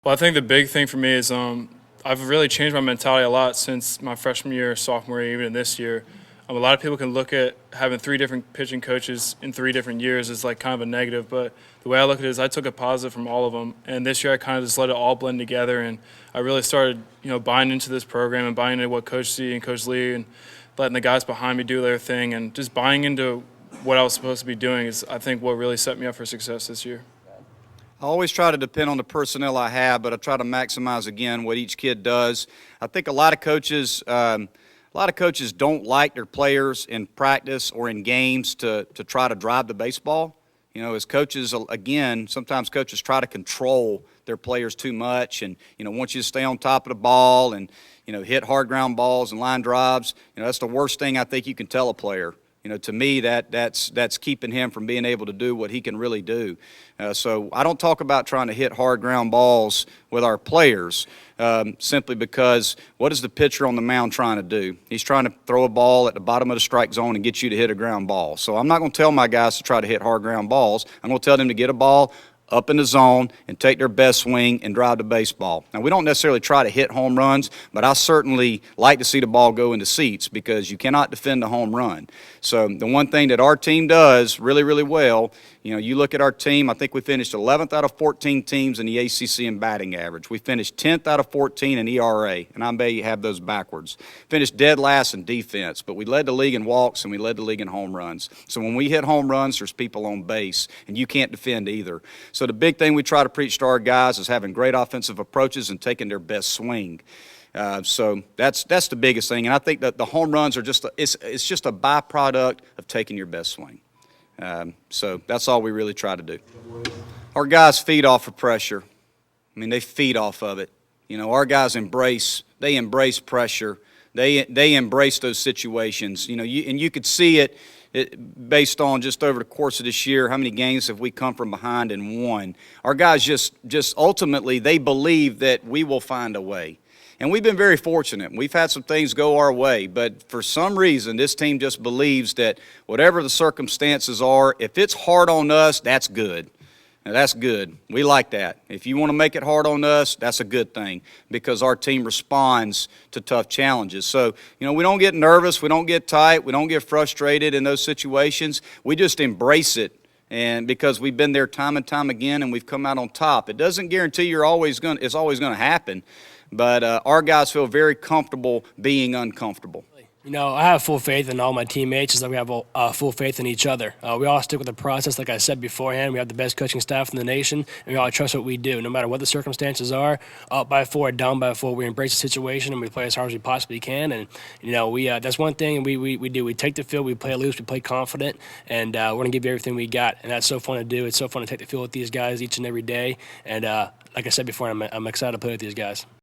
Well, I think the big thing for me is I've really changed my mentality a lot since my freshman year, sophomore year, even this year. A lot of people can look at having three different pitching coaches in 3 different years as like kind of a negative, but the way I look at it is I took a positive from all of them, and this year I kind of just let it all blend together, and I really started, buying into this program and buying into what Coach C and Coach Lee and letting the guys behind me do their thing, and just buying into what I was supposed to be doing is, I think, what really set me up for success this year. I always try to depend on the personnel I have, but I try to maximize, again, what each kid does. I think a lot of coaches don't like their players in practice or in games to try to drive the baseball. As coaches, again, sometimes coaches try to control their players too much and, want you to stay on top of the ball and, hit hard ground balls and line drives. That's the worst thing I think you can tell a player. To me, that's keeping him from being able to do what he can really do. So I don't talk about trying to hit hard ground balls with our players simply because what is the pitcher on the mound trying to do? He's trying to throw a ball at the bottom of the strike zone and get you to hit a ground ball. So I'm not going to tell my guys to try to hit hard ground balls. I'm going to tell them to get a ball up in the zone and take their best swing and drive the baseball. Now, we don't necessarily try to hit home runs, but I certainly like to see the ball go into seats because you cannot defend a home run. So the one thing that our team does really, really well, you look at our team, I think we finished 11th out of 14 teams in the ACC in batting average. We finished 10th out of 14 in ERA, and I may have those backwards. Finished dead last in defense, but we led the league in walks and we led the league in home runs. So when we hit home runs, there's people on base, and you can't defend either. So the big thing we try to preach to our guys is having great offensive approaches and taking their best swing. So that's the biggest thing, and I think that the home runs are it's just a byproduct of taking your best swing. So that's all we really try to do. Our guys feed off of pressure. I mean, they feed off of it. Our guys embrace pressure. They embrace those situations. And you could see it based on just over the course of this year, how many games have we come from behind and won. Our guys just ultimately, they believe that we will find a way. And we've been very fortunate. We've had some things go our way, but for some reason, this team just believes that whatever the circumstances are, if it's hard on us, that's good. Now, that's good. We like that. If you want to make it hard on us, that's a good thing because our team responds to tough challenges. So, we don't get nervous, we don't get tight, we don't get frustrated in those situations. We just embrace it. And because we've been there time and time again and we've come out on top. It doesn't guarantee it's always going to happen, but our guys feel very comfortable being uncomfortable. I have full faith in all my teammates, just like we have full faith in each other. We all stick with the process, like I said beforehand. We have the best coaching staff in the nation, and we all trust what we do. No matter what the circumstances are, up by 4, down by 4, we embrace the situation and we play as hard as we possibly can. And that's one thing we do. We take the field, we play loose, we play confident, and we're gonna give you everything we got. And that's so fun to do. It's so fun to take the field with these guys each and every day. And like I said before, I'm excited to play with these guys.